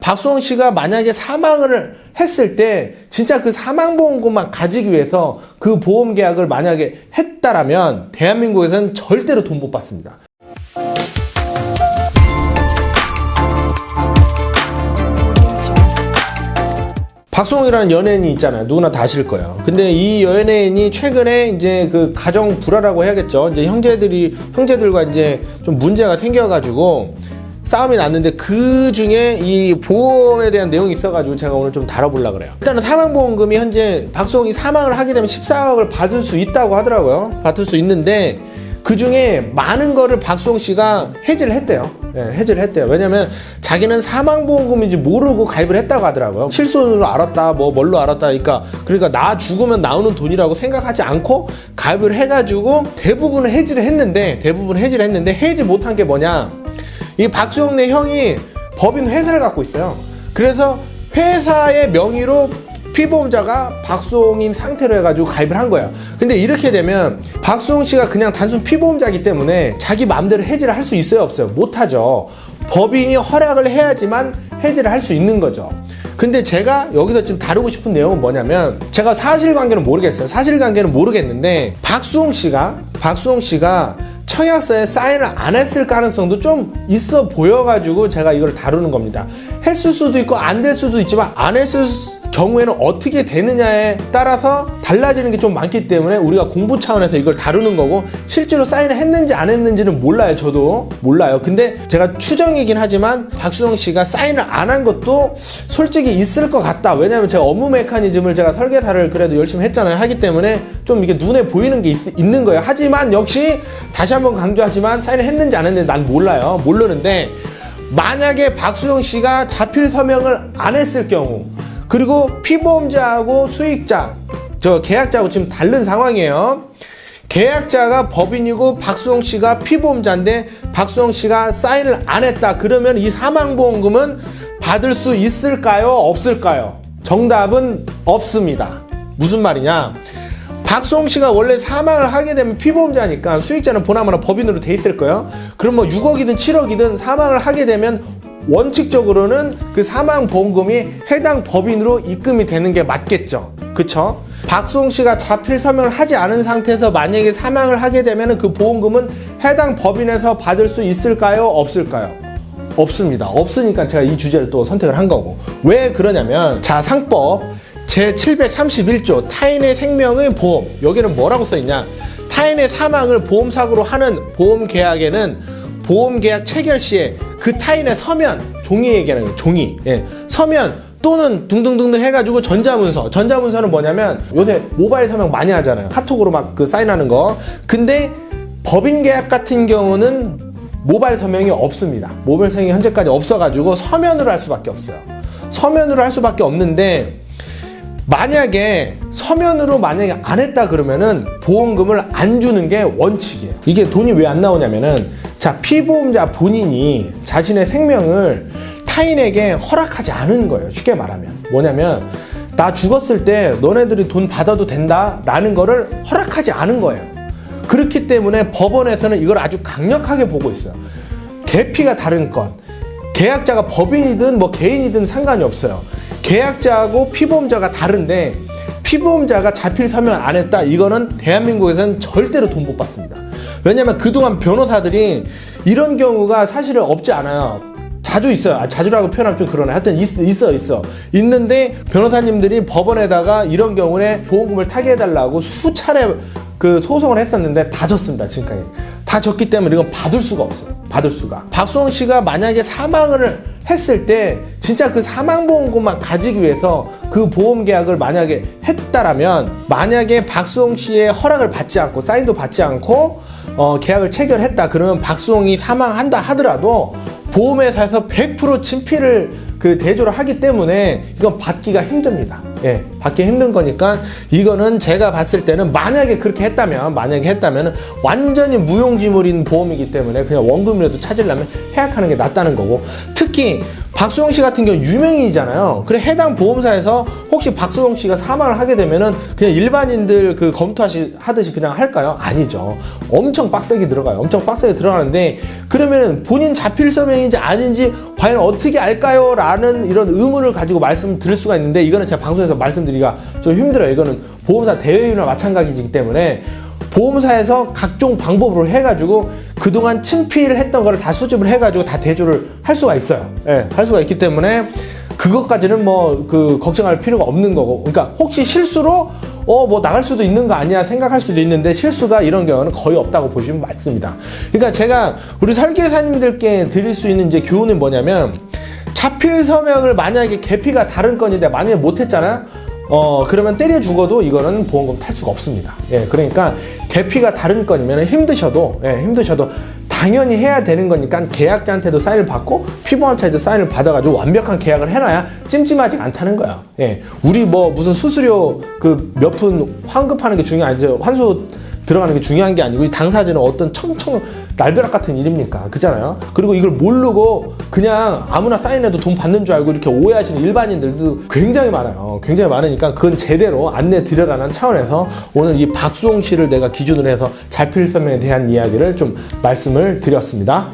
박수홍 씨가 만약에 사망을 했을 때 진짜 그 사망보험금만 가지기 위해서 그 보험 계약을 만약에 했다라면 대한민국에서는 절대로 돈 못 받습니다. 박수홍이라는 연예인이 있잖아요. 누구나 다 아실 거예요. 근데 이 연예인이 최근에 이제 그 가정 불화라고 해야겠죠. 이제 형제들과 이제 좀 문제가 생겨가지고 싸움이 났는데 그 중에 이 보험에 대한 내용이 있어가지고 제가 오늘 좀 다뤄보려고 그래요. 일단은 사망보험금이 현재 박수홍이 사망을 하게 되면 14억을 받을 수 있다고 하더라고요. 받을 수 있는데 그 중에 많은 거를 박수홍 씨가 해지를 했대요. 예, 해지를 했대요. 왜냐면 자기는 사망보험금인지 모르고 가입을 했다고 하더라고요. 실손으로 알았다, 뭘로 알았다. 그러니까 나 죽으면 나오는 돈이라고 생각하지 않고 가입을 해가지고 대부분은 해지를 했는데 해지 못한 게 뭐냐. 이 박수홍네 형이 법인 회사를 갖고 있어요. 그래서 회사의 명의로 피보험자가 박수홍인 상태로 해가지고 가입을 한 거예요. 근데 이렇게 되면 박수홍 씨가 그냥 단순 피보험자이기 때문에 자기 마음대로 해지를 할 수 있어요, 없어요? 못하죠. 법인이 허락을 해야지만 해지를 할 수 있는 거죠. 근데 제가 여기서 지금 다루고 싶은 내용은 뭐냐면, 제가 사실관계는 모르겠는데 박수홍 씨가 청약서에 사인을 안 했을 가능성도 좀 있어 보여가지고 제가 이걸 다루는 겁니다. 했을 수도 있고 안 될 수도 있지만 안 했을 경우에는 어떻게 되느냐에 따라서 달라지는 게 좀 많기 때문에 우리가 공부 차원에서 이걸 다루는 거고, 실제로 사인을 했는지 안 했는지는 몰라요. 저도 몰라요. 근데 제가 추정이긴 하지만 박수홍 씨가 사인을 안 한 것도 솔직히 있을 것 같다. 왜냐면 제가 업무 메커니즘을 제가 설계사를 그래도 열심히 했잖아요. 하기 때문에 좀 이게 눈에 보이는 게 있는 거예요. 하지만 역시 다시 한번 강조하지만 사인을 했는지 안 했는지 난 몰라요. 모르는데 만약에 박수홍 씨가 자필 서명을 안 했을 경우, 그리고 피보험자하고 수익자, 계약자하고 지금 다른 상황이에요. 계약자가 법인이고 박수홍 씨가 피보험자인데 박수홍 씨가 사인을 안 했다. 그러면 이 사망보험금은 받을 수 있을까요? 없을까요? 정답은 없습니다. 무슨 말이냐? 박수홍 씨가 원래 사망을 하게 되면 피보험자니까 수익자는 보나마나 법인으로 돼 있을 거예요. 그럼 뭐 6억이든 7억이든 사망을 하게 되면 원칙적으로는 그 사망보험금이 해당 법인으로 입금이 되는 게 맞겠죠. 그쵸? 박수홍 씨가 자필 서명을 하지 않은 상태에서 만약에 사망을 하게 되면 그 보험금은 해당 법인에서 받을 수 있을까요? 없을까요? 없습니다. 없으니까 제가 이 주제를 또 선택을 한 거고. 왜 그러냐면, 자, 상법 제731조 타인의 생명의 보험, 여기는 뭐라고 써있냐. 타인의 사망을 보험사고로 하는 보험계약에는 보험계약 체결 시에 그 타인의 서면, 종이 얘기하는 거예요. 종이. 예. 서면 또는 등등등등 해가지고 전자문서는 뭐냐면 요새 모바일 서명 많이 하잖아요. 카톡으로 막 그 사인하는 거. 근데 법인계약 같은 경우는 모바일 서명이 없습니다. 모바일 서명이 현재까지 없어가지고 서면으로 할 수밖에 없어요. 서면으로 할 수밖에 없는데, 만약에 서면으로 안 했다 그러면은 보험금을 안 주는 게 원칙이에요. 이게 돈이 왜 안 나오냐면은, 자, 피보험자 본인이 자신의 생명을 타인에게 허락하지 않은 거예요. 쉽게 말하면 뭐냐면, 나 죽었을 때 너네들이 돈 받아도 된다 라는 거를 허락하지 않은 거예요. 그렇기 때문에 법원에서는 이걸 아주 강력하게 보고 있어요. 계피가 다른 건, 계약자가 법인이든 뭐 개인이든 상관이 없어요. 계약자하고 피보험자가 다른데 피보험자가 자필 서명 안 했다, 이거는 대한민국에서는 절대로 돈 못 받습니다. 왜냐면 그동안 변호사들이 이런 경우가 사실은 없지 않아요. 자주 있어요. 자주라고 표현하면 좀 그러네. 하여튼 있어. 있는데 변호사님들이 법원에다가 이런 경우에 보험금을 타개해달라고 수차례 그 소송을 했었는데 다 졌습니다. 지금까지 다 졌기 때문에 이건 받을 수가 없어요. 받을 수가. 박수홍 씨가 만약에 사망을 했을 때 진짜 그 사망보험금만 가지기 위해서 그 보험계약을 만약에 했다라면, 만약에 박수홍 씨의 허락을 받지 않고 사인도 받지 않고 계약을 체결했다 그러면 박수홍이 사망한다 하더라도 보험회사에서 100% 진필을 대조를 하기 때문에 이건 받기가 힘듭니다. 예, 받기 힘든 거니까 이거는 제가 봤을 때는 만약에 그렇게 했다면 완전히 무용지물인 보험이기 때문에 그냥 원금이라도 찾으려면 해약하는 게 낫다는 거고, 특히 박수영 씨 같은 경우 유명인이잖아요. 그래 해당 보험사에서 혹시 박수영 씨가 사망을 하게 되면은 그냥 일반인들 그 검토하듯이 그냥 할까요? 아니죠. 엄청 빡세게 들어가요. 엄청 빡세게 들어가는데 그러면 본인 자필서명인지 아닌지 과연 어떻게 알까요? 라는 이런 의문을 가지고 말씀드릴 수가 있는데 이거는 제가 방송에서 말씀드리기가 좀 힘들어요. 이거는 보험사 대여율이나 마찬가지이기 때문에 보험사에서 각종 방법으로 해가지고 그동안 친필을 했던 거를 다 수집을 해가지고 다 대조를 할 수가 있어요. 예, 할 수가 있기 때문에 그것까지는 뭐 걱정할 필요가 없는 거고. 그러니까 혹시 실수로 뭐 나갈 수도 있는 거 아니야 생각할 수도 있는데 실수가 이런 경우는 거의 없다고 보시면 맞습니다. 그러니까 제가 우리 설계사님들께 드릴 수 있는 이제 교훈은 뭐냐면 자필 서명을 만약에 계피가 다른 건인데 만약에 못했잖아요. 그러면 때려 죽어도 이거는 보험금 탈 수가 없습니다. 예, 그러니까 계피가 다른 건이면 힘드셔도 당연히 해야 되는 거니까 계약자한테도 사인을 받고 피보험차에도 사인을 받아가지고 완벽한 계약을 해놔야 찜찜하지 않다는 거야. 예, 우리 뭐 무슨 수수료 그 몇 푼 환급하는 게 중요하죠. 환수 들어가는 게 중요한 게 아니고 이 당사자는 어떤 청청 날벼락 같은 일입니까? 그잖아요. 그리고 이걸 모르고 그냥 아무나 사인해도 돈 받는 줄 알고 이렇게 오해하시는 일반인들도 굉장히 많아요. 굉장히 많으니까 그건 제대로 안내 드려라는 차원에서 오늘 이 박수홍 씨를 내가 기준으로 해서 자필서명에 대한 이야기를 좀 말씀을 드렸습니다.